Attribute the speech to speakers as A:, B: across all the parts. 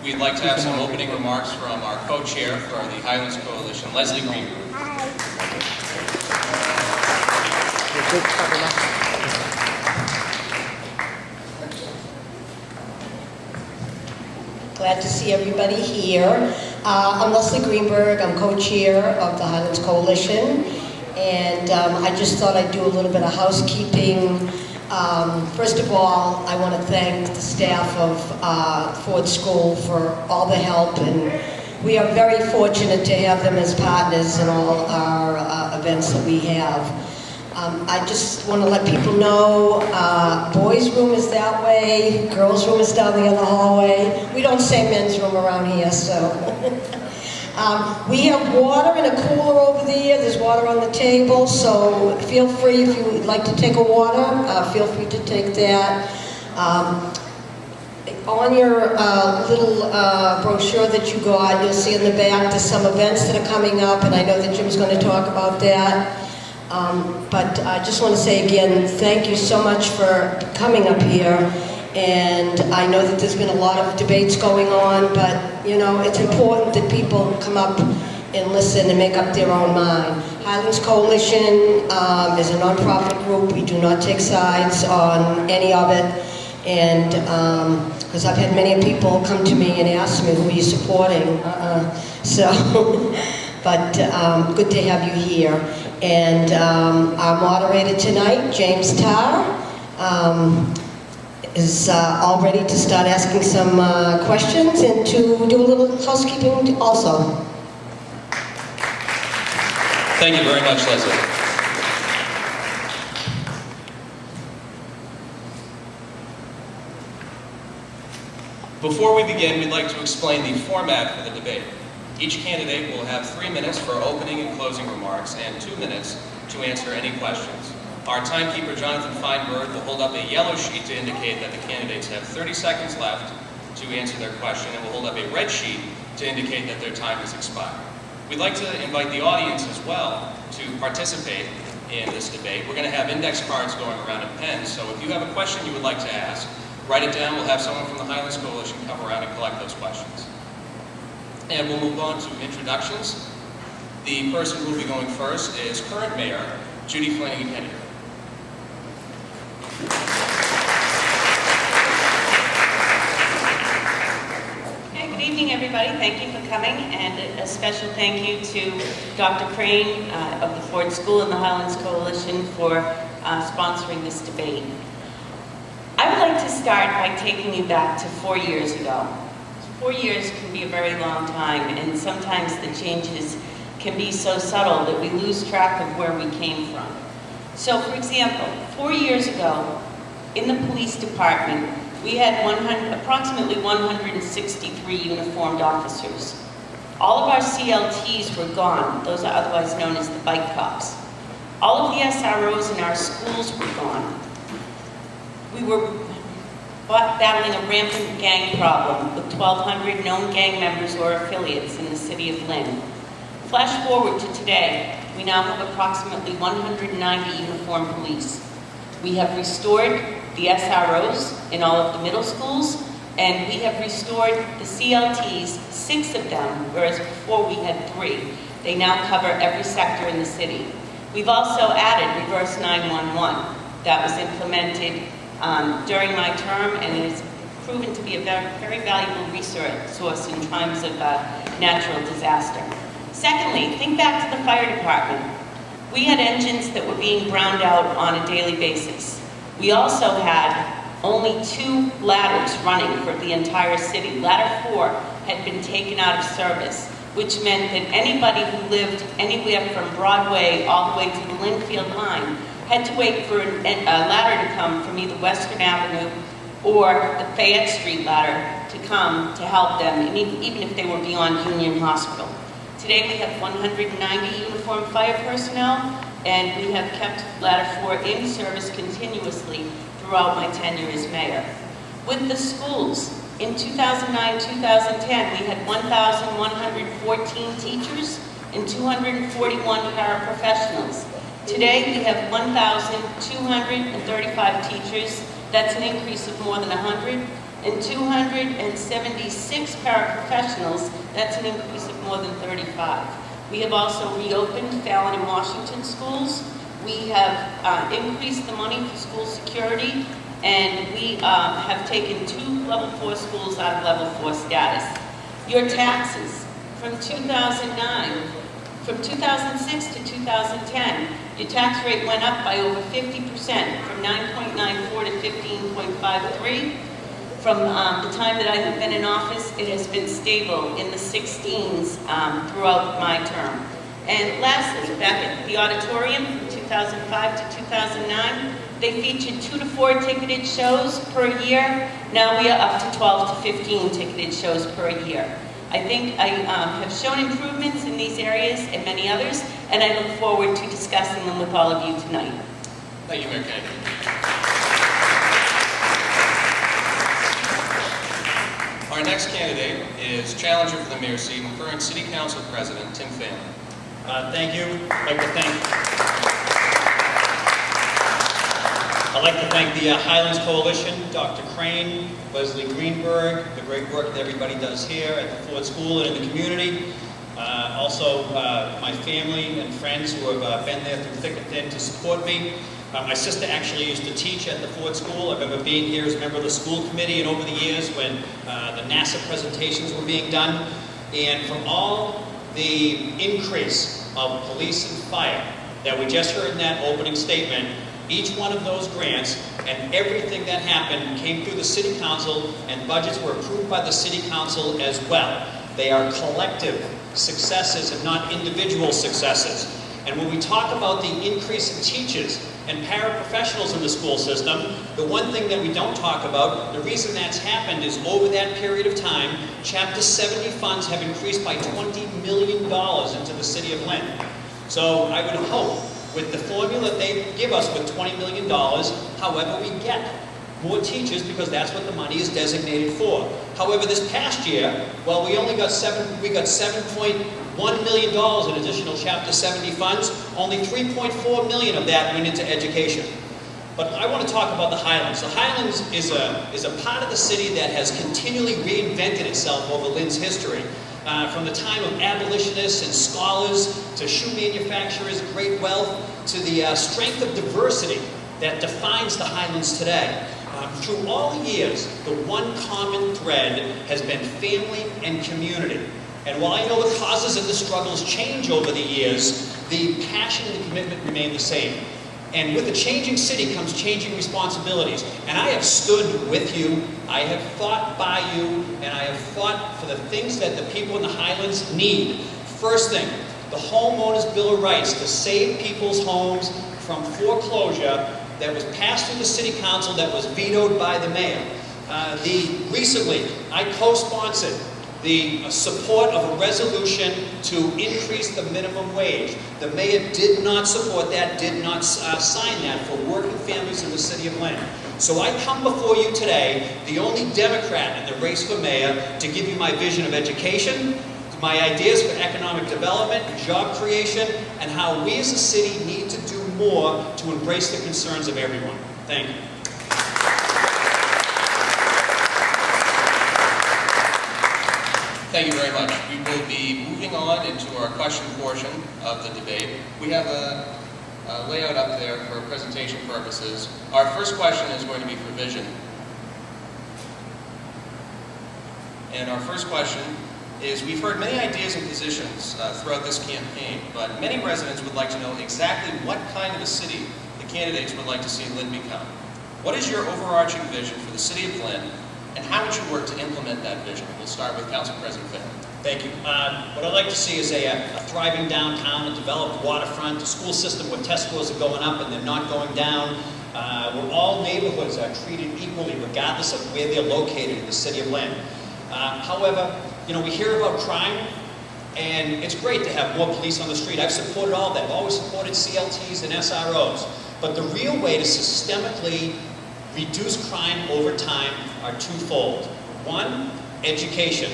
A: We'd like to have some opening remarks from our co-chair for the Highlands Coalition, Leslie Greenberg.
B: Glad to see everybody here. I'm Leslie Greenberg. I'm co-chair of the Highlands Coalition, and I just thought I'd do a little bit of housekeeping. First of all, I want to thank the staff of Ford School for all the help, and we are very fortunate to have them as partners in all our events that we have. I just want to let people know, boys' room is that way, girls' room is down the other hallway. We don't say men's room around here, so. We have water in a cooler over there. There's water on the table, so feel free if you would like to take a water, feel free to take that. On your little brochure that you got, you'll see in the back there's some events that are coming up, and I know that Jim's going to talk about that. But I just want to say again, thank you so much for coming up here. And I know that there's been a lot of debates going on, but you know, it's important that people come up and listen and make up their own mind. Highlands Coalition is a non-profit group. We do not take sides on any of it. And because I've had many people come to me and ask me, who are you supporting? So, but good to have you here. And our moderator tonight, James Tarr, is all ready to start asking some questions and to do a little housekeeping also.
A: Thank you very much, Leslie. Before we begin, we'd like to explain the format for the debate. Each candidate will have 3 minutes for opening and closing remarks and 2 minutes to answer any questions. Our timekeeper, Jonathan Feinberg, will hold up a yellow sheet to indicate that the candidates have 30 seconds left to answer their question, and will hold up a red sheet to indicate that their time has expired. We'd like to invite the audience as well to participate in this debate. We're going to have index cards going around and pens, so if you have a question you would like to ask, write it down. We'll have someone from the Highlands Coalition come around and collect those questions. And we'll move on to introductions. The person who will be going first is current Mayor Judy Flanagan-Henniger.
C: Good evening, everybody. Thank you for coming, and a special thank you to Dr. Crane of the Ford School and the Highlands Coalition for sponsoring this debate. I would like to start by taking you back to 4 years ago. 4 years can be a very long time, and sometimes the changes can be so subtle that we lose track of where we came from. So, for example, 4 years ago, in the police department, we had approximately 163 uniformed officers. All of our CLTs were gone. Those are otherwise known as the bike cops. All of the SROs in our schools were gone. We were battling a rampant gang problem with 1,200 known gang members or affiliates in the city of Lynn. Flash forward to today, we now have approximately 190 uniformed police. We have restored the SROs in all of the middle schools, and we have restored the CLTs, 6 of them, whereas before we had 3. They now cover every sector in the city. We've also added reverse 911. That was implemented during my term, and it has proven to be a very valuable resource in times of natural disaster. Secondly, think back to the fire department. We had engines that were being browned out on a daily basis. We also had only 2 ladders running for the entire city. Ladder 4 had been taken out of service, which meant that anybody who lived anywhere from Broadway all the way to the Linfield line had to wait for a ladder to come from either Western Avenue or the Fayette Street ladder to come to help them, and even if they were beyond Union Hospital. Today we have 190 uniformed fire personnel, and we have kept ladder 4 in service continuously throughout my tenure as mayor. With the schools, in 2009-2010, we had 1,114 teachers and 241 paraprofessionals. Today, we have 1,235 teachers. That's an increase of more than 100, and 276 paraprofessionals. That's an increase of more than 35. We have also reopened Fallon and Washington schools. We have increased the money for school security, and we have taken 2 level 4 schools out of level 4 status. Your taxes from 2009, from 2006 to 2010, your tax rate went up by over 50%, from 9.94 to 15.53. From the time that I have been in office, it has been stable in the 16s throughout my term. And lastly, back at the auditorium from 2005 to 2009, they featured 2 to 4 ticketed shows per year. Now we are up to 12 to 15 ticketed shows per year. I think I have shown improvements in these areas and many others, and I look forward to discussing them with all of you tonight.
A: Thank you, Mayor Kennedy. Our next candidate is challenger for the mayor's seat and current City Council President, Tim Phelan.
D: Thank you. I'd like to thank the Highlands Coalition, Dr. Crane, Leslie Greenberg, the great work that everybody does here at the Ford School and in the community. Also, my family and friends who have been there through thick and thin to support me. My sister actually used to teach at the Ford School. I remember being here as a member of the school committee and over the years when the NASA presentations were being done. And from all the increase of police and fire that we just heard in that opening statement, each one of those grants and everything that happened came through the City Council, and budgets were approved by the City Council as well. They are collective successes and not individual successes. And when we talk about the increase in teachers and paraprofessionals in the school system, the one thing that we don't talk about, the reason that's happened is over that period of time, Chapter 70 funds have increased by $20 million into the City of Lynn. So I would hope with the formula they give us with $20 million, however we get more teachers, because that's what the money is designated for. However, this past year, well, we only got $7.1 million in additional Chapter 70 funds. Only $3.4 million of that went into education. But I want to talk about the Highlands. The Highlands is a part of the city that has continually reinvented itself over Lynn's history. From the time of abolitionists and scholars to shoe manufacturers, great wealth, to the strength of diversity that defines the Highlands today. Through all the years, the one common thread has been family and community. And while I know the causes and the struggles change over the years, the passion and the commitment remain the same. And with the changing city comes changing responsibilities. And I have stood with you, I have fought by you, and I have fought for the things that the people in the Highlands need. First thing, the Homeowners Bill of Rights to save people's homes from foreclosure that was passed through the City Council that was vetoed by the mayor. Recently, I co-sponsored the support of a resolution to increase the minimum wage. The mayor did not support that, did not sign that for working families in the City of Lynn. So I come before you today, the only Democrat in the race for mayor, to give you my vision of education, my ideas for economic development, job creation, and how we as a city need to do more to embrace the concerns of everyone. Thank you.
A: Thank you very much. We will be moving on into our question portion of the debate. We have a layout up there for presentation purposes. Our first question is going to be for vision. And our first question is, we've heard many ideas and positions throughout this campaign, but many residents would like to know exactly what kind of a city the candidates would like to see Lynn become. What is your overarching vision for the City of Lynn, and how would you work to implement that vision? We'll start with Council President Phelan.
D: Thank you. What I'd like to see is a thriving downtown, a developed waterfront, a school system where test scores are going up and they're not going down, where all neighborhoods are treated equally regardless of where they're located in the City of Lynn. However, we hear about crime, and it's great to have more police on the street. I've supported all that. I've always supported CLTs and SROs. But the real way to systemically reduce crime over time are twofold. One, education.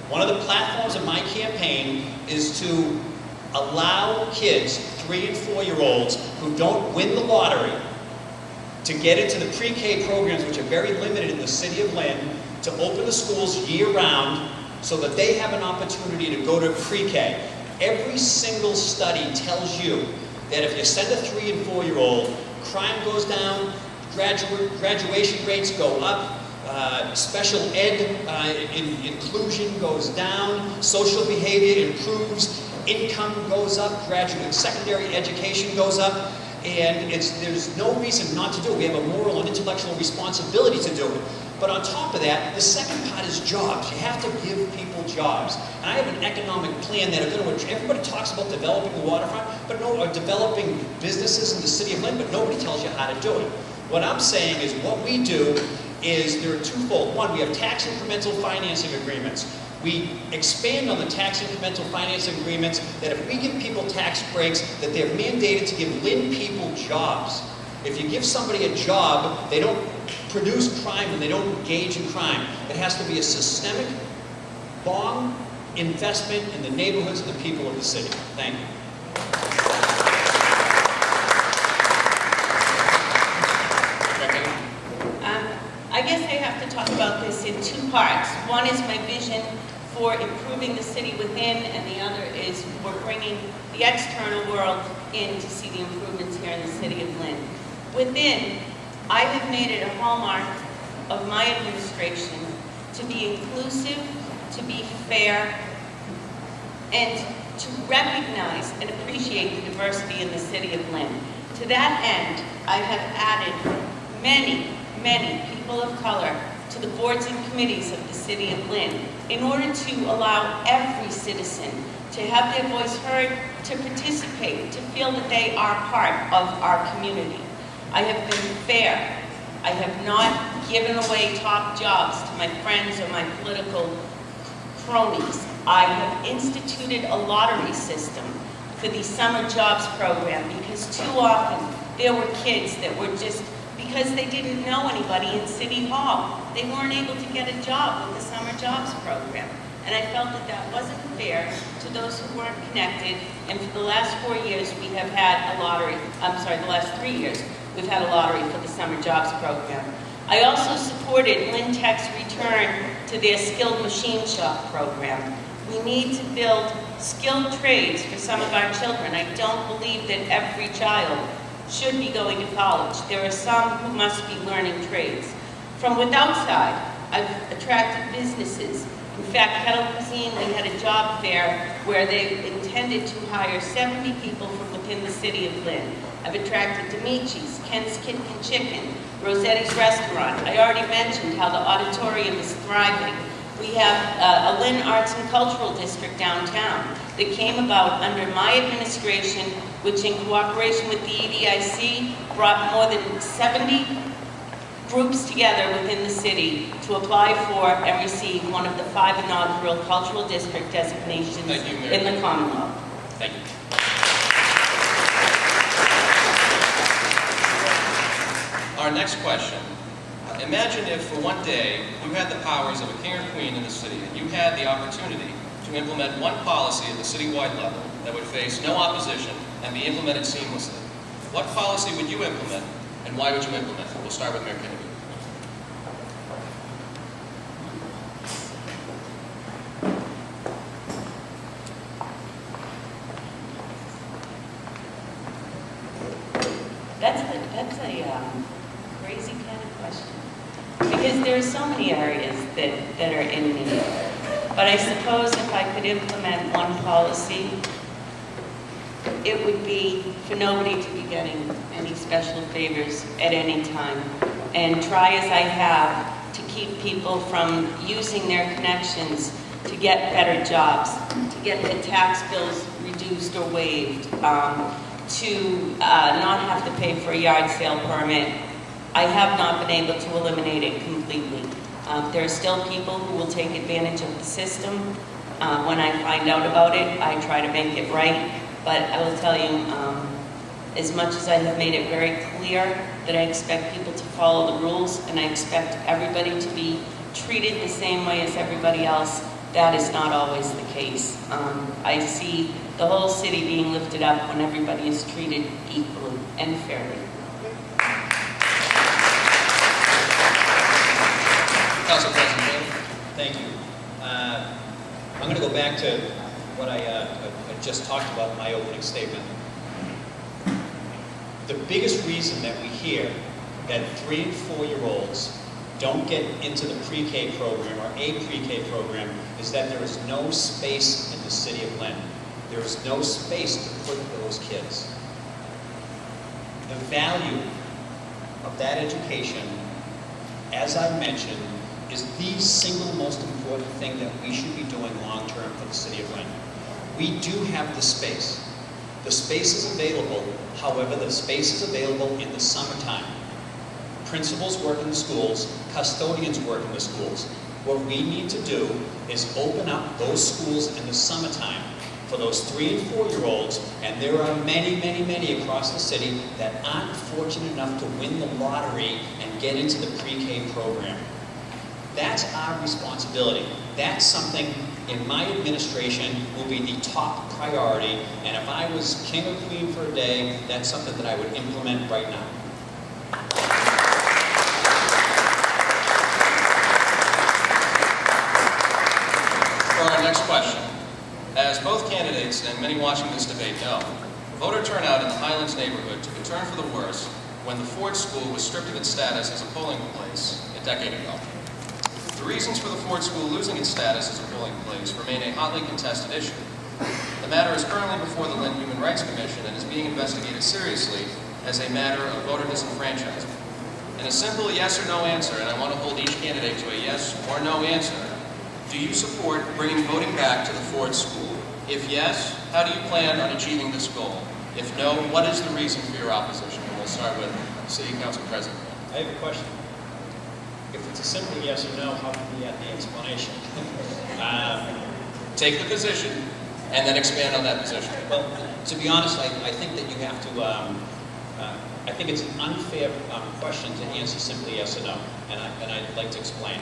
D: One of the platforms of my campaign is to allow kids, 3- and 4-year-olds, who don't win the lottery to get into the pre-K programs, which are very limited in the City of Lynn, to open the schools year-round so that they have an opportunity to go to pre-K. Every single study tells you that if you send a 3- and 4-year-old, crime goes down, graduation rates go up, special ed inclusion goes down, social behavior improves, income goes up, secondary education goes up, and there's no reason not to do it. We have a moral and intellectual responsibility to do it. But on top of that, the second part is jobs. You have to give people jobs. And I have an economic plan that everybody talks about developing the waterfront, or developing businesses in the city of Lynn, but nobody tells you how to do it. What I'm saying is what we do is there are twofold. One, we have tax incremental financing agreements. We expand on the tax incremental financing agreements that if we give people tax breaks, that they're mandated to give Lynn people jobs. If you give somebody a job, they don't produce crime and they don't engage in crime. It has to be a systemic, long investment in the neighborhoods of the people of the city. Thank you.
C: I guess I have to talk about this in two parts. One is my vision for improving the city within, and the other is we're bringing the external world in to see the improvements here in the city of Lynn. Within, I have made it a hallmark of my administration to be inclusive, to be fair, and to recognize and appreciate the diversity in the city of Lynn. To that end, I have added many people of color to the boards and committees of the city of Lynn in order to allow every citizen to have their voice heard, to participate, to feel that they are part of our community. I have been fair. I have not given away top jobs to my friends or my political cronies. I have instituted a lottery system for the summer jobs program because too often there were kids that were just, because they didn't know anybody in City Hall, they weren't able to get a job with the summer jobs program. And I felt that that wasn't fair to those who weren't connected. And for the last 4 years, we have had a lottery, the last 3 years, we've had a lottery for the summer jobs program. I also supported Lynn Tech's return to their skilled machine shop program. We need to build skilled trades for some of our children. I don't believe that every child should be going to college. There are some who must be learning trades. From without side, I've attracted businesses. In fact, Kettle Cuisine, we had a job fair where they intended to hire 70 people from within the city of Lynn. I've attracted Demici's, Ken's Kitchen Chicken, Rossetti's Restaurant. I already mentioned how the auditorium is thriving. We have a Lynn Arts and Cultural District downtown that came about under my administration, which in cooperation with the EDIC brought more than 70 groups together within the city to apply for and receive one of the 5 inaugural cultural district designations in the Commonwealth.
A: Thank you. Our next question. Imagine if for one day you had the powers of a king or queen in the city and you had the opportunity to implement one policy at the citywide level that would face no opposition and be implemented seamlessly. What policy would you implement and why would you implement it? We'll start with Mayor Kennedy.
C: That's a crazy kind of question. Because there are so many areas that are in need. But I suppose if I could implement one policy, it would be for nobody to be getting any special favors at any time. And try as I have to keep people from using their connections to get better jobs, to get the tax bills reduced or waived, to not have to pay for a yard sale permit. I have not been able to eliminate it completely. There are still people who will take advantage of the system. When I find out about it, I try to make it right. But I will tell you, as much as I have made it very clear that I expect people to follow the rules and I expect everybody to be treated the same way as everybody else, that is not always the case. I see the whole city being lifted up when everybody is treated equally and fairly.
A: Council President.
D: Thank you. I'm going to go back to what I just talked about in my opening statement. The biggest reason that we hear that 3- and 4-year-olds don't get into the pre-K program or a pre-K program is that there is no space in the city of Lynn. There is no space to put those kids. The value of that education, as I mentioned, is the single most important thing that we should be doing long-term for the city of Lynn. We do have the space. The space is available, however, the space is available in the summertime. Principals work in the schools, custodians work in the schools. What we need to do is open up those schools in the summertime for those 3- and 4-year-olds, and there are many, many, many across the city that aren't fortunate enough to win the lottery and get into the pre-K program. That's our responsibility. That's something in my administration will be the top priority, and if I was king or queen for a day, that's something that I would implement right now.
A: For our next question, as both candidates and many watching this debate know, voter turnout in the Highlands neighborhood took a turn for the worse when the Ford School was stripped of its status as a polling place a decade ago. The reasons for the Ford School losing its status as a polling place remain a hotly contested issue. The matter is currently before the Lynn Human Rights Commission and is being investigated seriously as a matter of voter disenfranchisement. And a simple yes or no answer, and I want to hold each candidate to a yes or no answer. Do you support bringing voting back to the Ford School? If yes, how do you plan on achieving this goal? If no, what is the reason for your opposition? And we'll start with City Council President.
D: I have a question. If it's a simple yes or no, how can we add the explanation?
A: Take the position and then expand on that position.
D: Well, to be honest, I think that you have to, I think it's an unfair question to answer simply yes or no, and I'd like to explain.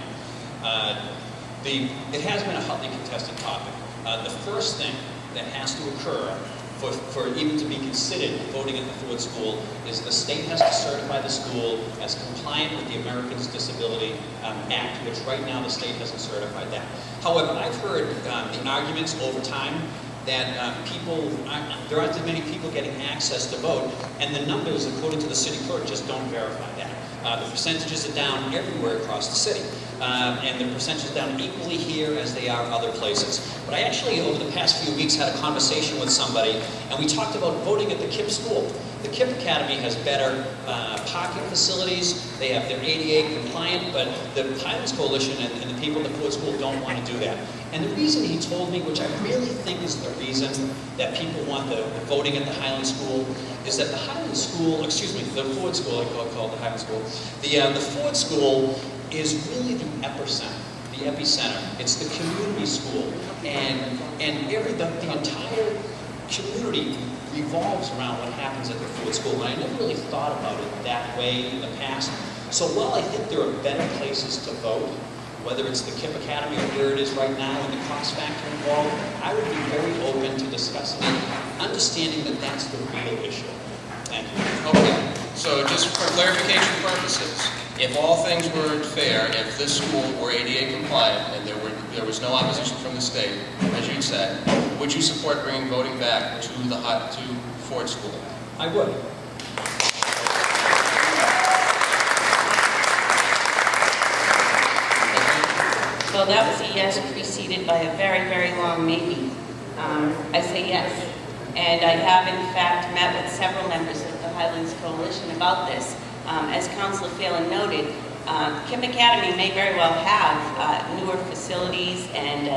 D: It has been a hotly contested topic. The first thing that has to occur for even to be considered voting at the Ford School is the state has to certify the school as compliant with the Americans with Disabilities Act, which right now the state hasn't certified that. However, I've heard the arguments over time that there aren't as many people getting access to vote, and the numbers, according to the city clerk, just don't verify that. The percentages are down everywhere across the city, and the percentages are down equally here as they are other places. But I actually, over the past few weeks, had a conversation with somebody, and we talked about voting at the KIPP school. The KIPP Academy has better parking facilities, they have their ADA compliant, but the Highlands Coalition and the people at the Ford School don't want to do that. And the reason he told me, which I really think is the reason that people want the voting at the Highlands School, is that the Highlands School, excuse me, the Ford School, I call it the Highlands School, the Ford School is really the epicenter. It's the community school, and the entire community revolves around what happens at the Ford School, and I never really thought about it that way in the past. So while I think there are better places to vote, whether it's the KIPP Academy or where it is right now and the cost factor involved, I would be very open to discussing it, understanding that that's the real issue. Thank you.
A: Okay, so just for clarification purposes, if all things were fair, if this school were ADA compliant and there was no opposition from the state, as you'd said, would you support bringing voting back to Ford School?
D: I would.
C: Well, that was a yes preceded by a very, very long maybe. I say yes. And I have, in fact, met with several members of the Highlands Coalition about this. As Councilor Phelan noted, KIPP Academy may very well have newer facilities and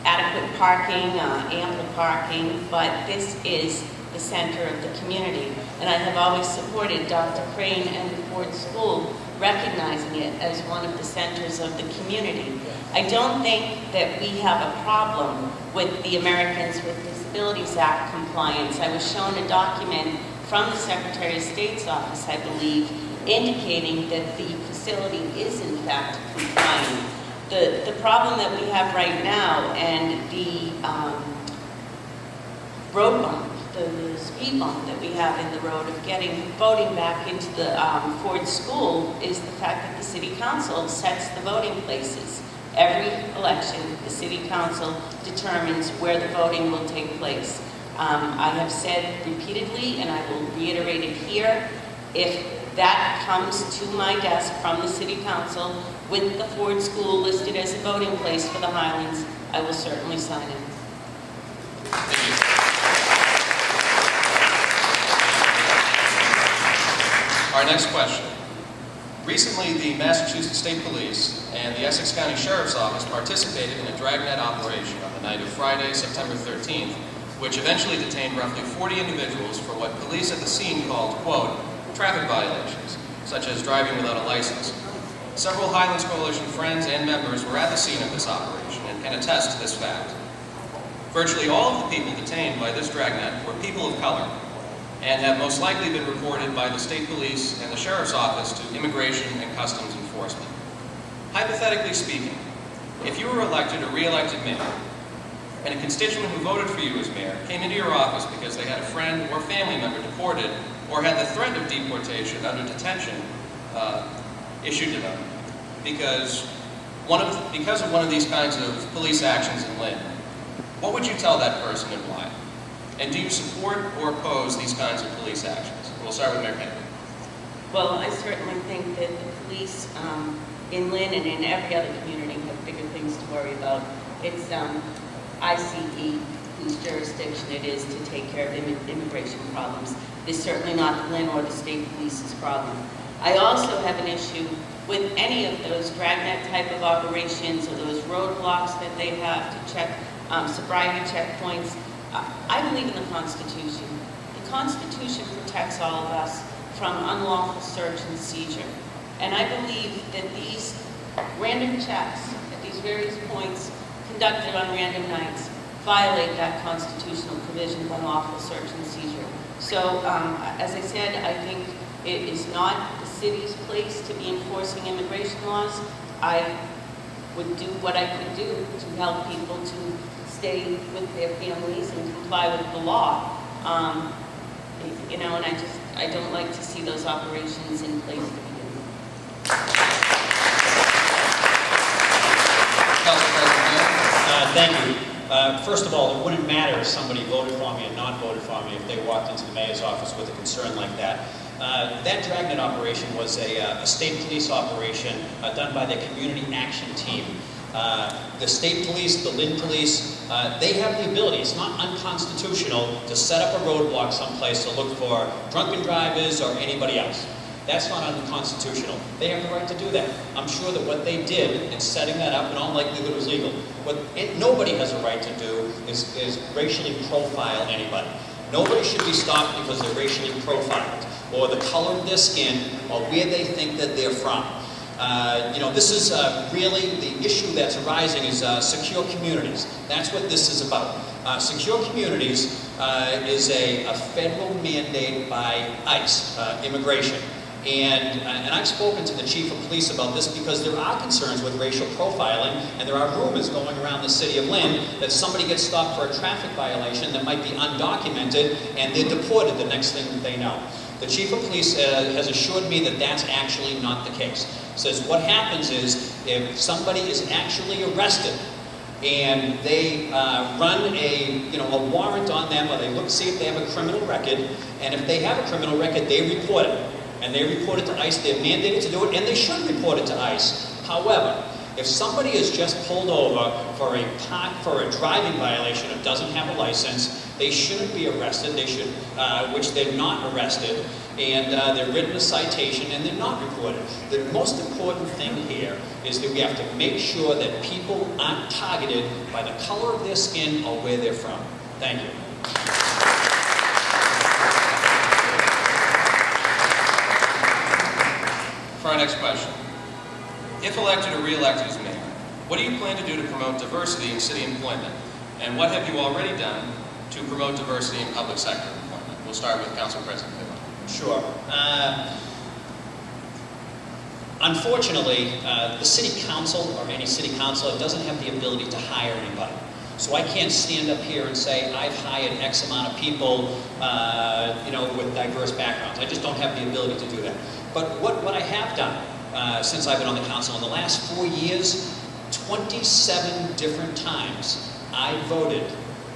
C: adequate parking, ample parking, but this is the center of the community. And I have always supported Dr. Crane and the Ford School, recognizing it as one of the centers of the community. I don't think that we have a problem with the Americans with Disabilities Act compliance. I was shown a document from the Secretary of State's office, I believe, indicating that the facility is in fact compliant. The problem that we have right now, and the road bump, the speed bump that we have in the road of getting voting back into the Ford School, is the fact that the City Council sets the voting places. Every election, the city council determines where the voting will take place. I have said repeatedly, and I will reiterate it here, if that comes to my desk from the city council with the Ford School listed as a voting place for the Highlands, I will certainly sign it.
A: Thank you. Our next question. Recently, the Massachusetts State Police and the Essex County Sheriff's Office participated in a dragnet operation on the night of Friday, September 13th, which eventually detained roughly 40 individuals for what police at the scene called, quote, traffic violations, such as driving without a license. Several Highlands Coalition friends and members were at the scene of this operation and can attest to this fact. Virtually all of the people detained by this dragnet were people of color, and have most likely been reported by the state police and the sheriff's office to Immigration and Customs Enforcement. Hypothetically speaking, if you were elected or re-elected mayor, and a constituent who voted for you as mayor came into your office because they had a friend or family member deported or had the threat of deportation under detention issued to them because of one of these kinds of police actions in Lynn, what would you tell that person and why? And do you support or oppose these kinds of police actions? We'll start with Mayor Kennedy.
C: Well, I certainly think that the police in Lynn and in every other community have bigger things to worry about. It's ICE whose jurisdiction it is to take care of immigration problems. It's certainly not the Lynn or the state police's problem. I also have an issue with any of those dragnet type of operations or those roadblocks that they have to check sobriety checkpoints. I believe in the Constitution. The Constitution protects all of us from unlawful search and seizure. And I believe that these random checks at these various points conducted on random nights violate that constitutional provision of unlawful search and seizure. So, as I said, I think it is not the city's place to be enforcing immigration laws. I would do what I could do to help people to stay with their families and comply with the law. You know, and I don't like to see those operations in place to begin with.
D: Thank you. First of all, it wouldn't matter if somebody voted for me or not voted for me if they walked into the mayor's office with a concern like that. That dragnet operation was a state police operation done by the community action team. The state police, the Lynn police, they have the ability, it's not unconstitutional to set up a roadblock someplace to look for drunken drivers or anybody else. That's not unconstitutional. They have the right to do that. I'm sure that what they did in setting that up in all likelihood was legal. What nobody has a right to do is racially profile anybody. Nobody should be stopped because they're racially profiled, or the color of their skin, or where they think that they're from. You know, this is really the issue that's arising is secure communities. That's what this is about. Secure communities is a federal mandate by ICE, immigration. And I've spoken to the chief of police about this because there are concerns with racial profiling, and there are rumors going around the city of Lynn that somebody gets stopped for a traffic violation that might be undocumented, and they're deported the next thing that they know. The chief of police has assured me that that's actually not the case. Says what happens is if somebody is actually arrested and they run a warrant on them, or they see if they have a criminal record, and if they have a criminal record, they report it. And they report it to ICE. They're mandated to do it, and they should report it to ICE. However, if somebody is just pulled over for a driving violation or doesn't have a license, they shouldn't be arrested. They should, which they're not arrested, and they're written a citation and they're not reported. The most important thing here is that we have to make sure that people aren't targeted by the color of their skin or where they're from. Thank you.
A: For our next question, if elected or re-elected as mayor, what do you plan to do to promote diversity in city employment? And what have you already done to promote diversity in public sector employment? We'll start with Council President Bill.
D: Sure. Unfortunately, the city council or any city councilor doesn't have the ability to hire anybody. So I can't stand up here and say I've hired X amount of people, with diverse backgrounds. I just don't have the ability to do that. But what I have done since I've been on the council in the last 4 years, 27 different times I voted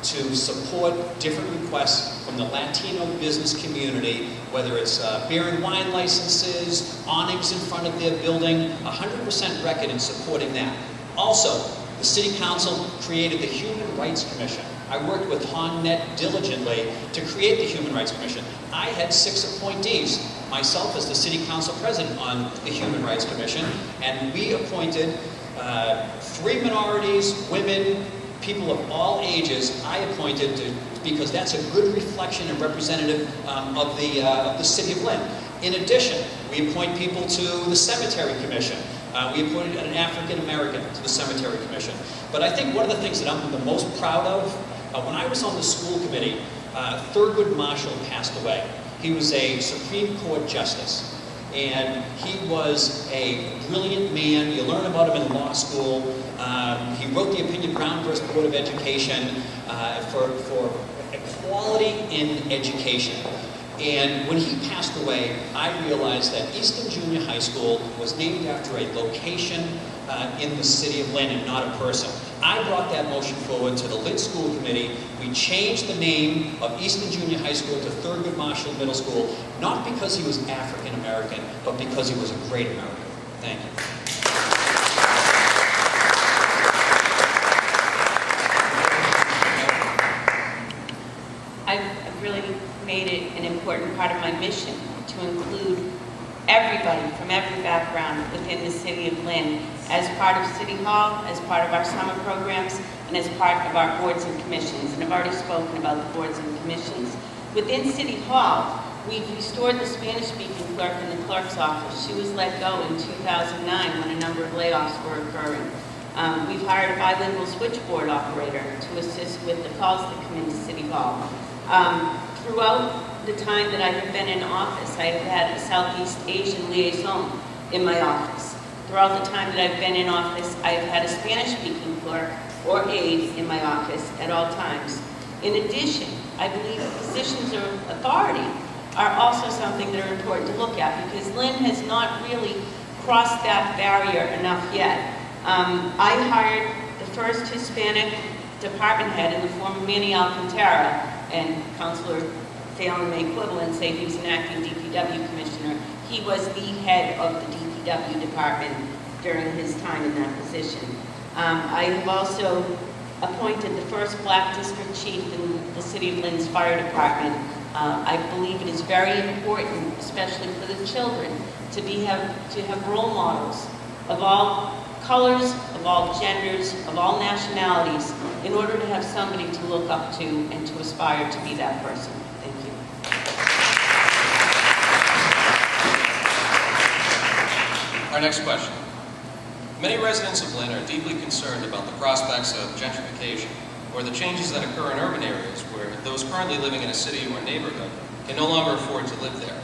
D: to support different requests from the Latino business community, whether it's beer and wine licenses, awnings in front of their building, 100% record in supporting that. Also, the City Council created the Human Rights Commission. I worked with HonNet diligently to create the Human Rights Commission. I had 6 appointees, myself as the City Council President on the Human Rights Commission, and we appointed 3 minorities, women, people of all ages. I appointed because that's a good reflection and representative of the City of Lynn. In addition, we appoint people to the Cemetery Commission. We appointed an African American to the Cemetery Commission. But I think one of the things that I'm the most proud of, when I was on the school committee, Thurgood Marshall passed away. He was a Supreme Court Justice. And he was a brilliant man. You learn about him in law school. He wrote the opinion Brown versus Board of Education for equality in education. And when he passed away, I realized that Easton Junior High School was named after a location in the city of Lynn and not a person. I brought that motion forward to the Lynn School Committee. We changed the name of Easton Junior High School to Thurgood Marshall Middle School, not because he was African American, but because he was a great American. Thank you.
C: I've really made it an important part of my mission to include everybody from every background within the City of Lynn as part of City Hall, as part of our summer programs, and as part of our boards and commissions. And I've already spoken about the boards and commissions. Within City Hall, we've restored the Spanish-speaking clerk in the clerk's office. She was let go in 2009 when a number of layoffs were occurring. We've hired a bilingual switchboard operator to assist with the calls that come into City Hall. Throughout the time that I have been in office, I have had a Southeast Asian liaison in my office. Throughout the time that I've been in office, I've had a Spanish-speaking clerk or aide in my office at all times. In addition, I believe positions of authority are also something that are important to look at because Lynn has not really crossed that barrier enough yet. I hired the first Hispanic department head in the form of Manny Alcantara, and Councilor Phelan may quibble and say he was an acting DPW commissioner. He was the head of the DPW department during his time in that position. I have also appointed the first black district chief in the City of Lynn's fire department. I believe it is very important, especially for the children, to have role models of all colors, of all genders, of all nationalities, in order to have somebody to look up to and to aspire to be that person. Thank you.
A: Our next question. Many residents of Lynn are deeply concerned about the prospects of gentrification or the changes that occur in urban areas where those currently living in a city or neighborhood can no longer afford to live there.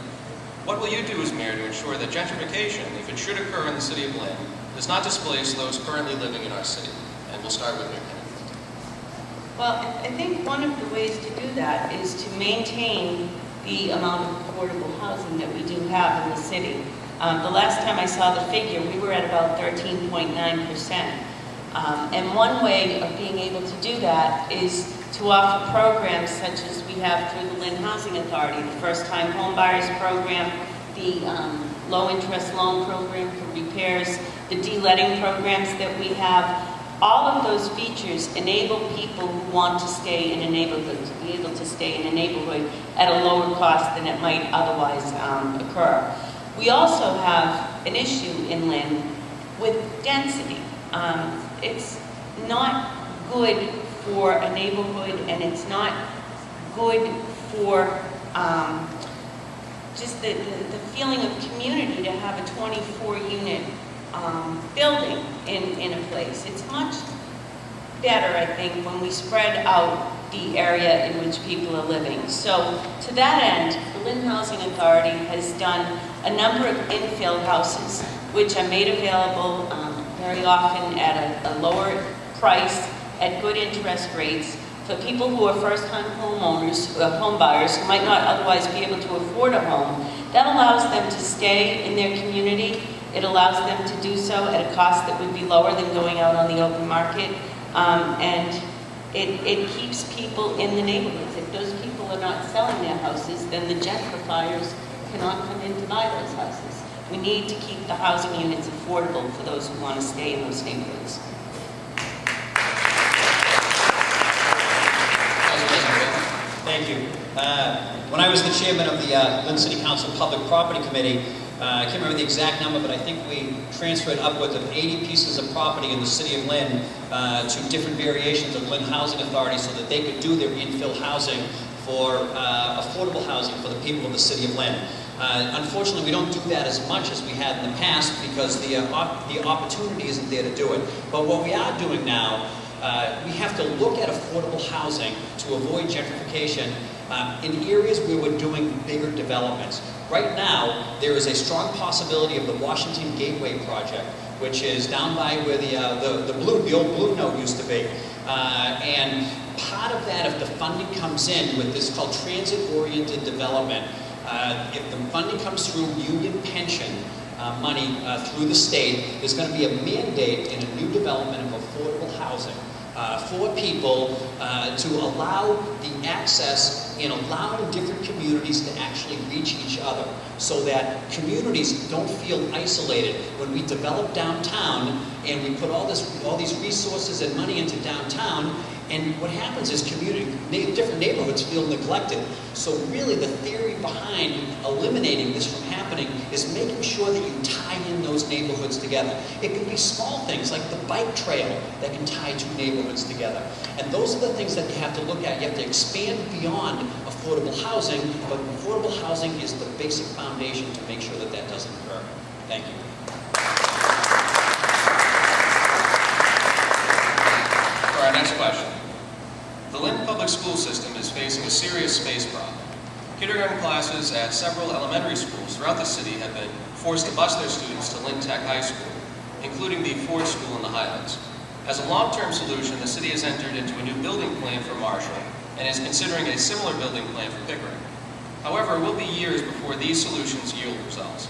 A: What will you do as mayor to ensure that gentrification, if it should occur in the city of Lynn, does not displace those currently living in our city? And we'll start with you, Ken.
C: Well, I think one of the ways to do that is to maintain the amount of affordable housing that we do have in the city. The last time I saw the figure, we were at about 13.9%. And one way of being able to do that is to offer programs such as we have through the Lynn Housing Authority, the first-time home buyers program, the low-interest loan program for repairs, the de-letting programs that we have. All of those features enable people who want to stay in a neighborhood to be able to stay in a neighborhood at a lower cost than it might otherwise occur. We also have an issue in Lynn with density. It's not good for a neighborhood, and it's not good for just the feeling of community to have a 24-unit building in a place. It's much better, I think, when we spread out the area in which people are living. So to that end, the Lynn Housing Authority has done a number of infill houses, which are made available very often at a lower price, at good interest rates, for people who are first-time homeowners, home buyers, who might not otherwise be able to afford a home. That allows them to stay in their community It allows them to do so at a cost that would be lower than going out on the open market, and it keeps people in the neighborhoods. If those people are not selling their houses, then the gentrifiers cannot come in to buy those houses. We need to keep the housing units affordable for those who want to stay in those neighborhoods.
D: Thank you. When I was the chairman of the Lynn City Council Public Property Committee, I can't remember the exact number, but I think we transferred upwards of 80 pieces of property in the city of Lynn to different variations of Lynn Housing Authority so that they could do their infill housing for affordable housing for the people of the city of Lynn. Unfortunately, we don't do that as much as we had in the past because the opportunity isn't there to do it. But what we are doing now, we have to look at affordable housing to avoid gentrification in areas where we're doing bigger developments. Right now, there is a strong possibility of the Washington Gateway project, which is down by where the old Blue Note used to be. And part of that, if the funding comes in with this called transit-oriented development, if the funding comes through union pension money through the state, there's going to be a mandate in a new development of affordable housing for people to allow the access and allowing different communities to actually reach each other so that communities don't feel isolated. When we develop downtown and we put all these resources and money into downtown, and what happens is different neighborhoods feel neglected. So really the theory behind eliminating this from happening is making sure that you tie in those neighborhoods together. It can be small things like the bike trail that can tie two neighborhoods together. And those are the things that you have to look at. You have to expand beyond affordable housing, but affordable housing is the basic foundation to make sure that that doesn't occur. Thank you.
A: For our next question. The Lynn Public School System is facing a serious space problem. Kindergarten classes at several elementary schools throughout the city have been forced to bus their students to Lynn Tech High School, including the Ford School in the Highlands. As a long-term solution, the city has entered into a new building plan for Marshall and is considering a similar building plan for Pickering. However, it will be years before these solutions yield results.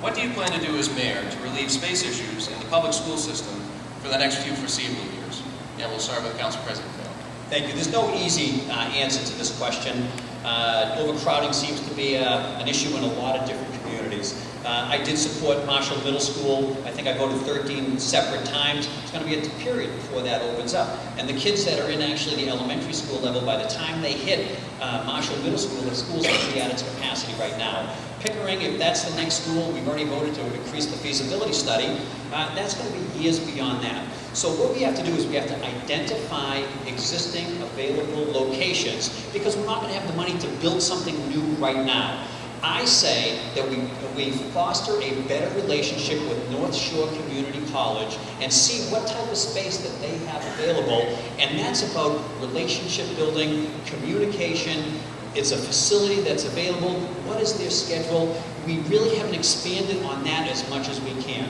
A: What do you plan to do as mayor to relieve space issues in the public school system for the next few foreseeable years? And we'll start with Council President Phil.
D: Thank you. There's no easy answer to this question. Overcrowding seems to be an issue in a lot of different communities. I did support Marshall Middle School. I think I voted 13 separate times. It's going to be a period before that opens up. And the kids that are in actually the elementary school level, by the time they hit Marshall Middle School, the school's already at its capacity right now. Pickering, if that's the next school, we've already voted to increase the feasibility study. That's going to be years beyond that. So what we have to do is we have to identify existing available locations because we're not going to have the money to build something new right now. I say that we foster a better relationship with North Shore Community College and see what type of space that they have available, and that's about relationship building, communication. It's a facility that's available. What is their schedule? We really haven't expanded on that as much as we can.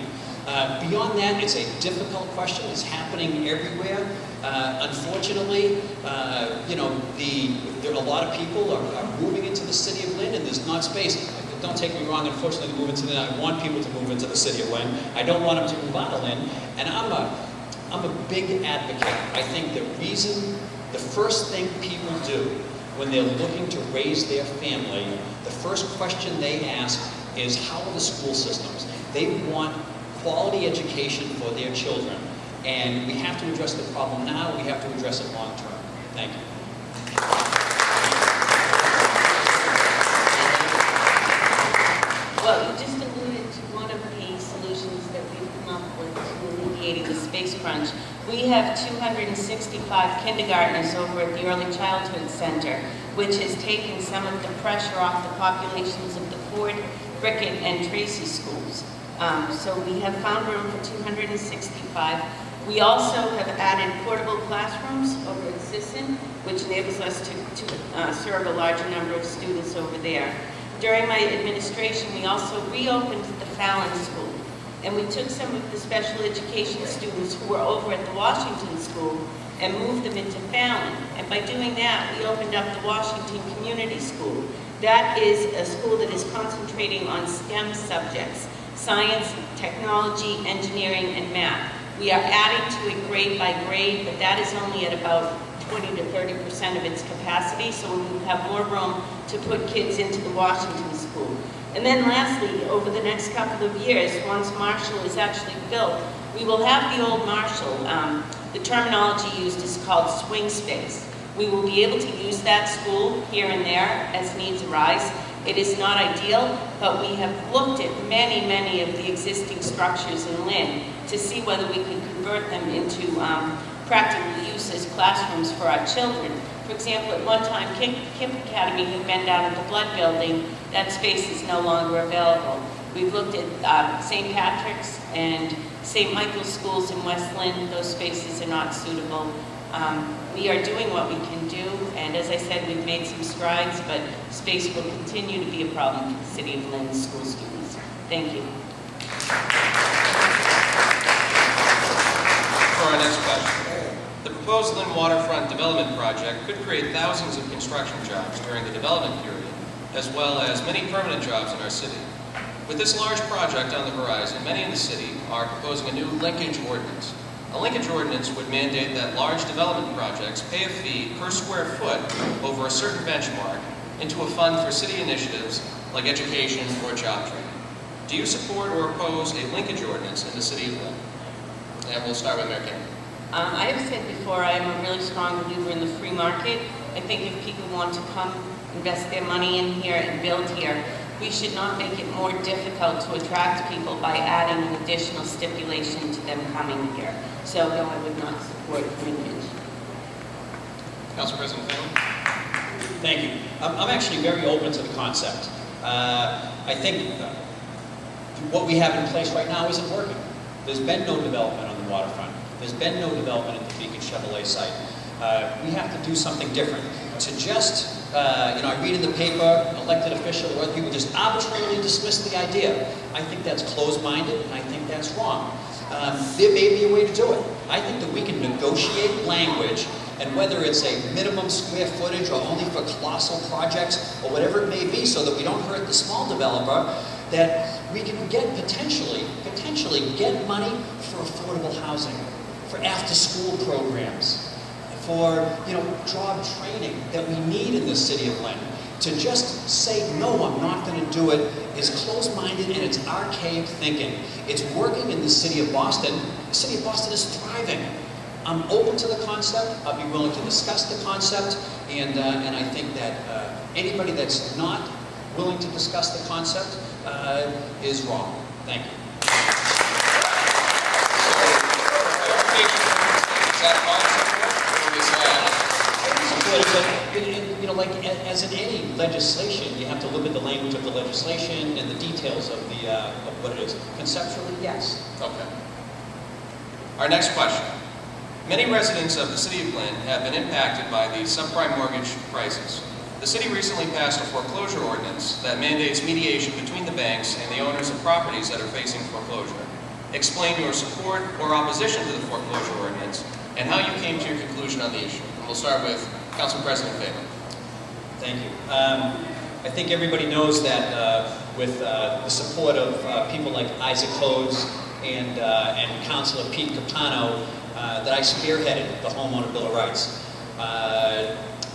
D: Beyond that, it's a difficult question. It's happening everywhere. Unfortunately, there are a lot of people are moving into the city of Lynn, and there's not space. Don't take me wrong. Unfortunately, to move into Lynn, I want people to move into the city of Lynn. I don't want them to move out of Lynn, and I'm a big advocate. I think the first thing people do when they're looking to raise their family, the first question they ask is, how are the school systems? They want quality education for their children. And we have to address the problem now, we have to address it long term. Thank you.
C: Well, you just alluded to one of the solutions that we've come up with to alleviating the space crunch. We have 265 kindergartners over at the Early Childhood Center, which has taken some of the pressure off the populations of the Ford, Brickett, and Tracy schools. So we have found room for 265. We also have added portable classrooms over at Sisson, which enables us to serve a larger number of students over there. During my administration, we also reopened the Fallon School, and we took some of the special education students who were over at the Washington School and moved them into Fallon. And by doing that, we opened up the Washington Community School. That is a school that is concentrating on STEM subjects. science, technology, engineering, and math. We are adding to it grade by grade, but that is only at about 20 to 30% of its capacity, so we will have more room to put kids into the Washington School. And then lastly, over the next couple of years, once Marshall is actually built, we will have the old Marshall. The terminology used is called swing space. We will be able to use that school here and there as needs arise. It is not ideal, but we have looked at many of the existing structures in Lynn to see whether we can convert them into practical use as classrooms for our children. For example, at one time, Kemp Academy had been down at the Blood Building. That space is no longer available. We've looked at St. Patrick's and St. Michael's schools in West Lynn. Those spaces are not suitable. We are doing what we can do, and as I said, we've made some strides, but space will continue to be a problem for the City of Lynn school students. Thank you.
A: For our next question, the proposed Lynn Waterfront Development Project could create thousands of construction jobs during the development period, as well as many permanent jobs in our city. With this large project on the horizon, many in the city are proposing a new linkage ordinance. A linkage ordinance would mandate that large development projects pay a fee per square foot over a certain benchmark into a fund for city initiatives like education or job training. Do you support or oppose a linkage ordinance in the city of Lynn? And we'll start with Mayor Kennedy.
C: I have said before, I am a really strong believer in the free market. I think if people want to come invest their money in here and build here, we should not make it more difficult to attract people by adding an additional stipulation to them coming here. So no, I would not support linkage.
A: Council President Fennell?
D: Thank you. I'm actually very open to the concept. I think what we have in place right now isn't working. There's been no development on the waterfront. There's been no development at the Beacon Chevrolet site. We have to do something different. To just, I read in the paper, elected official or other people just arbitrarily dismiss the idea. I think that's closed-minded, and I think that's wrong. There may be a way to do it. I think that we can negotiate language, and whether it's a minimum square footage or only for colossal projects or whatever it may be, so that we don't hurt the small developer, that we can get potentially get money for affordable housing, for after-school programs, for job training that we need in the city of Lynn. To just say, no, I'm not going to do it, is closed-minded and it's archaic thinking. It's working in the city of Boston. The city of Boston is thriving. I'm open to the concept. I'll be willing to discuss the concept, and I think that anybody that's not willing to discuss the concept is wrong. Thank you. Like as in any legislation, you have to look at the language of the legislation and the details of what it is. Conceptually, yes.
A: Okay. Our next question. Many residents of the City of Lynn have been impacted by the subprime mortgage crisis. The city recently passed a foreclosure ordinance that mandates mediation between the banks and the owners of properties that are facing foreclosure. Explain your support or opposition to the foreclosure ordinance and how you came to your conclusion on the issue. And we'll start with Council President Faber.
D: Thank you. I think everybody knows that with the support of people like Isaac Hodes and Councilor Pete Capano, that I spearheaded the Homeowner Bill of Rights.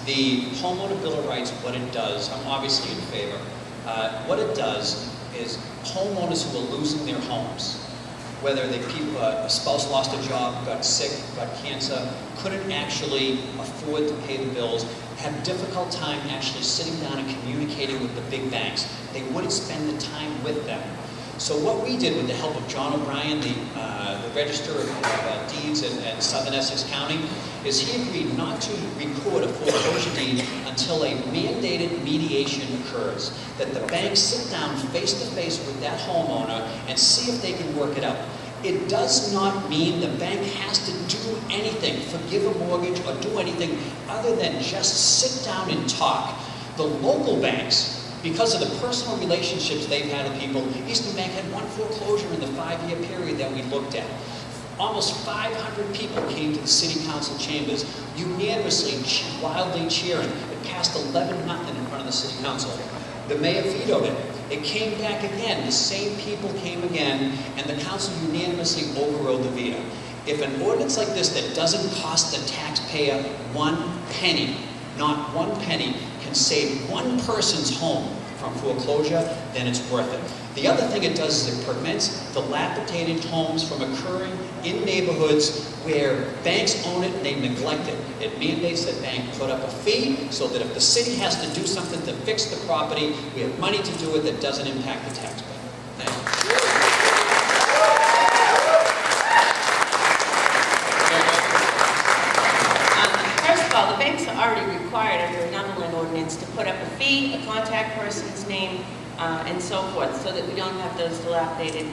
D: The Homeowner Bill of Rights, what it does, I'm obviously in favor. What it does is homeowners who are losing their homes, whether a spouse lost a job, got sick, got cancer, couldn't actually afford to pay the bills, have a difficult time actually sitting down and communicating with the big banks. They wouldn't spend the time with them. So what we did with the help of John O'Brien, the Register of Deeds in Southern Essex County, is he agreed not to record a foreclosure deed until a mandated mediation occurs. That the banks sit down face to face with that homeowner and see if they can work it out. It does not mean the bank has to do anything, forgive a mortgage or do anything other than just sit down and talk. The local banks, because of the personal relationships they've had with people, Eastern Bank had one foreclosure in the 5-year period that we looked at. Almost 500 people came to the city council chambers, unanimously, wildly cheering. It passed 11-0 in front of the city council. The mayor vetoed it. it came back again. The same people came again, and the council unanimously overrode the veto. If an ordinance like this that doesn't cost the taxpayer 1 penny, not 1 penny, can save one person's home from foreclosure, then it's worth it. The other thing it does is it prevents dilapidated homes from occurring in neighborhoods where banks own it and they neglect it. It mandates that bank put up a fee so that if the city has to do something to fix the property, we have money to do it that doesn't impact the taxpayer. Thank you.
C: First of all, the banks are already required under another land ordinance to put up a fee, a contact person's name, and so forth, so that we don't have those dilapidated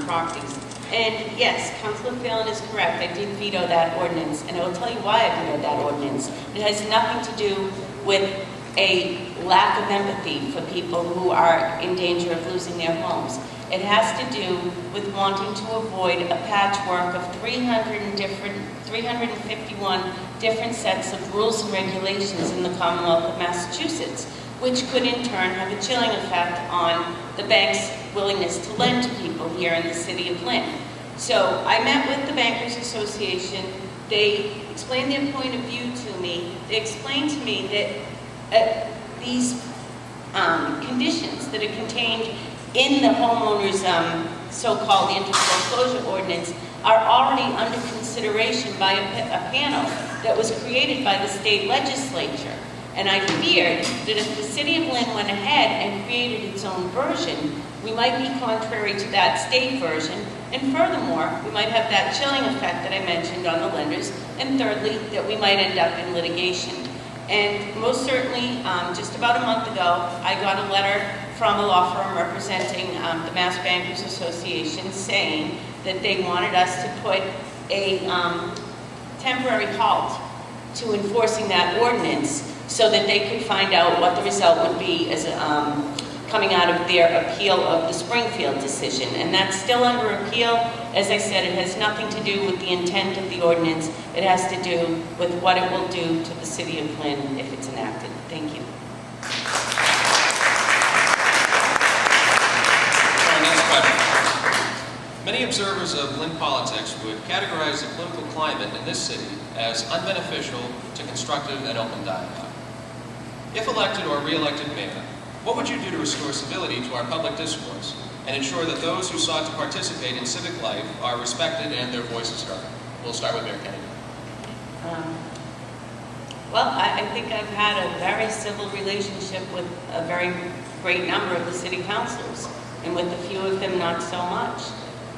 C: properties. And yes, Councilor Phelan is correct. I did veto that ordinance, and I will tell you why I vetoed that ordinance. It has nothing to do with a lack of empathy for people who are in danger of losing their homes. It has to do with wanting to avoid a patchwork of 351 different sets of rules and regulations in the Commonwealth of Massachusetts, which could in turn have a chilling effect on the bank's willingness to lend to people here in the city of Lynn. So I met with the Bankers Association. They explained their point of view to me. They explained to me that these conditions that are contained in the homeowner's so-called anti-foreclosure ordinance are already under consideration by a panel that was created by the state legislature. And I feared that if the city of Lynn went ahead and created its own version, we might be contrary to that state version, and furthermore, we might have that chilling effect that I mentioned on the lenders, and thirdly, that we might end up in litigation. And most certainly, just about a month ago, I got a letter from a law firm representing the Mass Bankers Association saying that they wanted us to put a temporary halt to enforcing that ordinance so that they could find out what the result would be as coming out of their appeal of the Springfield decision. And that's still under appeal. As I said, it has nothing to do with the intent of the ordinance. It has to do with what it will do to the city of Lynn if it's enacted. Thank you.
A: Our next question. Many observers of Lynn politics would categorize the political climate in this city as unbeneficial to constructive and open dialogue. If elected or re-elected mayor, what would you do to restore civility to our public discourse and ensure that those who sought to participate in civic life are respected and their voices heard? We'll start with Mayor Kennedy.
C: Well, I think I've had a very civil relationship with a very great number of the city councilors, and with a few of them not so much.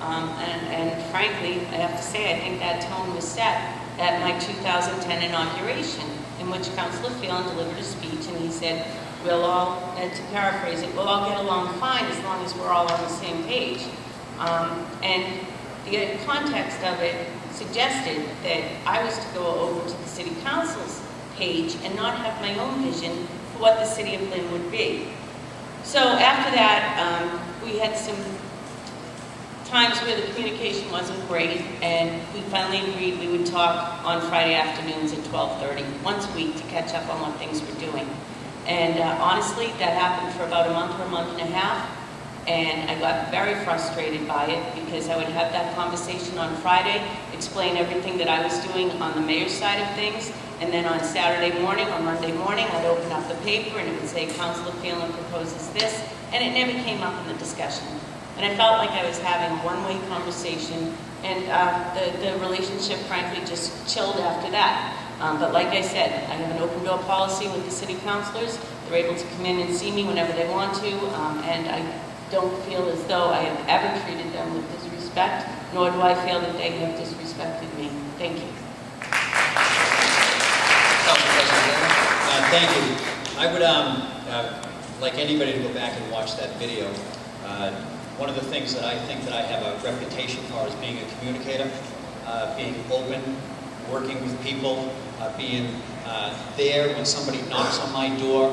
C: And frankly, I have to say, I think that tone was set at my 2010 inauguration, in which Councilor Phelan delivered a speech, and he said, we'll all, to paraphrase it, we'll all get along fine as long as we're all on the same page. And the context of it suggested that I was to go over to the city council's page and not have my own vision for what the city of Lynn would be. So after that, we had some times where the communication wasn't great, and we finally agreed we would talk on Friday afternoons at 12:30, once a week, to catch up on what things were doing. And honestly, that happened for about a month or a month and a half, and I got very frustrated by it because I would have that conversation on Friday, explain everything that I was doing on the mayor's side of things, and then on Saturday morning or Monday morning, I'd open up the paper and it would say, Councilor Phelan proposes this, and it never came up in the discussion. And I felt like I was having a one-way conversation, and the relationship, frankly, just chilled after that. But like I said, I have an open door policy with the city councilors. They're able to come in and see me whenever they want to, and I don't feel as though I have ever treated them with disrespect, nor do I feel that they have disrespected me. Thank you.
D: Thank you. I would like anybody to go back and watch that video. One of the things that I think that I have a reputation for is being a communicator, being open, working with people, being there when somebody knocks on my door.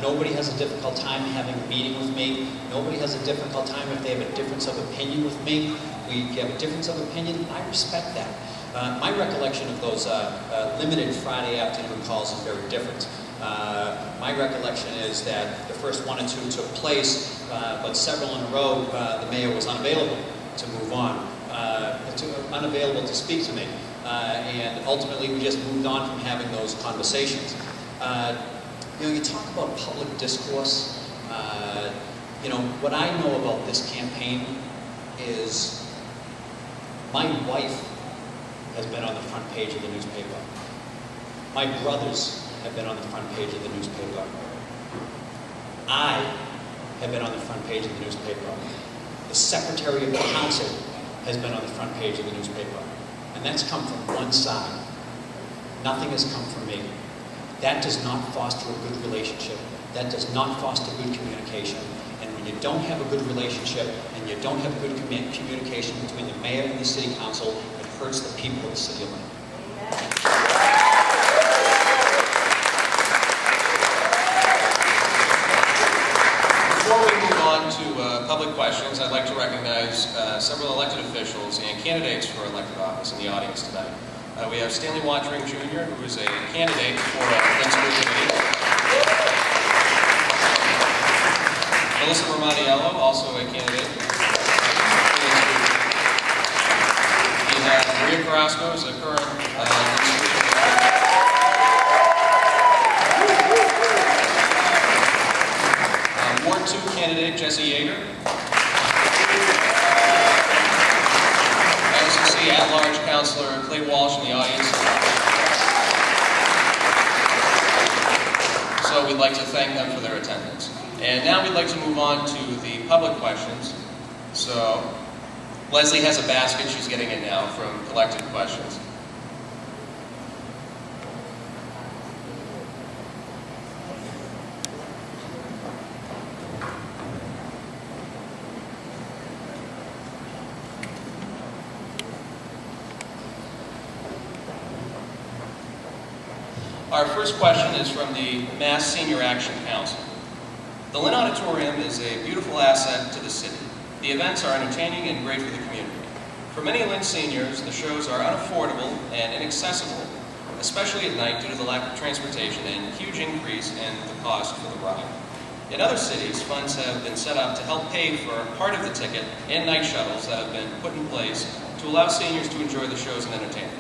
D: Nobody has a difficult time having a meeting with me. Nobody has a difficult time if they have a difference of opinion with me. We have a difference of opinion. I respect that. My recollection of those limited Friday afternoon calls is very different. My recollection is that the first one or two took place, but several in a row, the mayor was unavailable to move on, unavailable to speak to me. And ultimately, we just moved on from having those conversations. You talk about public discourse. What I know about this campaign is my wife has been on the front page of the newspaper. My brothers have been on the front page of the newspaper. I have been on the front page of the newspaper. The Secretary of the Council has been on the front page of the newspaper. And that's come from one side. Nothing has come from me. That does not foster a good relationship. That does not foster good communication. And when you don't have a good relationship and you don't have good communication between the mayor and the city council, it hurts the people of the city of Lynn.
A: Before we move on to public questions, I'd like to recognize several elected officials and candidates for elected office in the audience tonight. We have Stanley Watering Jr., who is a candidate for Lynn School Committee. Melissa Romaniello, also a candidate. We have Maria Carrasco, who's a current Lynn School Committee. Ward 2 candidate Jesse Yeager. As you see, at-large Councilor Clay Walsh in the audience. So we'd like to thank them for their attendance. And now we'd like to move on to the public questions. So Leslie has a basket she's getting in now from collected questions. Our first question is from the Mass Senior Action Council. The Lynn Auditorium is a beautiful asset to the city. The events are entertaining and great for the community. For many Lynn seniors, the shows are unaffordable and inaccessible, especially at night due to the lack of transportation and huge increase in the cost for the ride. In other cities, funds have been set up to help pay for part of the ticket and night shuttles that have been put in place to allow seniors to enjoy the shows and entertainment.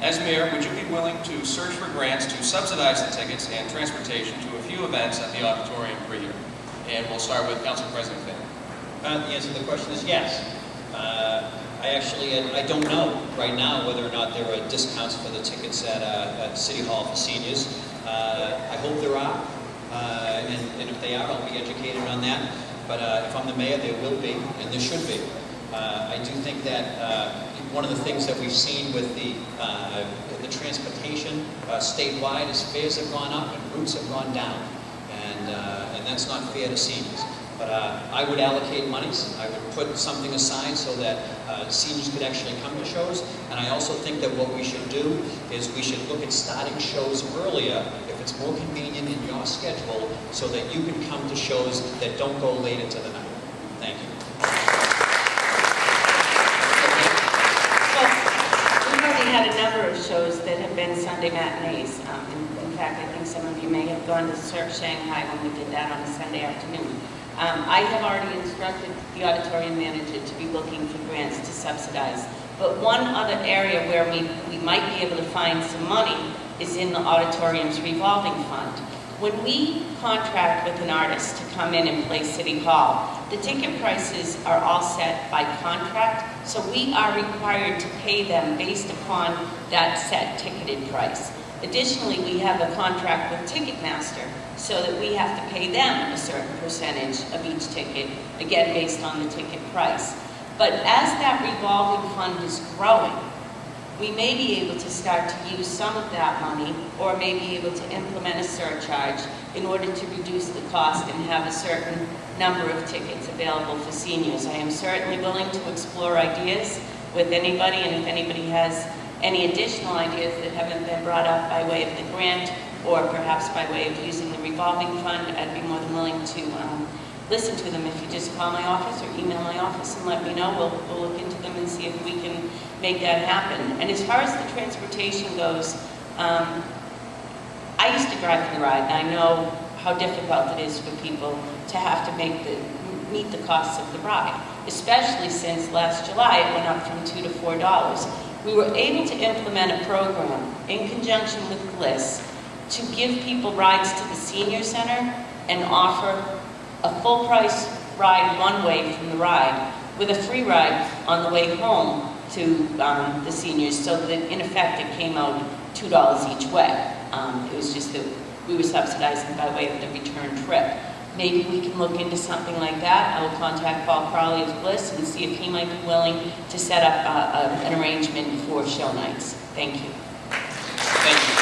A: As mayor, would you be willing to search for grants to subsidize the tickets and transportation to a few events at the auditorium per year? And we'll start with Council President Finn.
D: The answer to the question is yes. I don't know right now whether or not there are discounts for the tickets at City Hall for seniors. I hope there are, and if they are, I'll be educated on that. But if I'm the mayor, there will be, and there should be. I do think that one of the things that we've seen with the transportation statewide is fares have gone up and routes have gone down, and that's not fair to seniors. But I would allocate monies. I would put something aside so that seniors could actually come to shows. And I also think that what we should do is we should look at starting shows earlier if it's more convenient in your schedule, so that you can come to shows that don't go late into the night. Thank you.
C: Had a number of shows that have been Sunday matinees. In fact, I think some of you may have gone to Surf Shanghai when we did that on a Sunday afternoon. I have already instructed the auditorium manager to be looking for grants to subsidize. But one other area where we might be able to find some money is in the auditorium's revolving fund. When we contract with an artist to come in and play City Hall, the ticket prices are all set by contract, so we are required to pay them based upon that set ticketed price. Additionally, we have a contract with Ticketmaster, so that we have to pay them a certain percentage of each ticket, again based on the ticket price. But as that revolving fund is growing, we may be able to start to use some of that money, or may be able to implement a surcharge in order to reduce the cost and have a certain number of tickets available for seniors. I am certainly willing to explore ideas with anybody, and if anybody has any additional ideas that haven't been brought up by way of the grant, or perhaps by way of using the revolving fund, I'd be more than willing to listen to them. If you just call my office or email my office and let me know, we'll look into them and see if we can make that happen. And as far as the transportation goes, I used to actually driving the ride, and I know how difficult it is for people to have to meet the costs of the ride, especially since last July it went up from $2 to $4. We were able to implement a program in conjunction with Bliss to give people rides to the senior center and offer a full price ride one way from the ride with a free ride on the way home to the seniors, so that in effect it came out $2 each way. It was just that we were subsidizing by way of the return trip. Maybe we can look into something like that. I will contact Paul Crowley of Bliss and see if he might be willing to set up an arrangement for show nights. Thank you.
A: Thank you.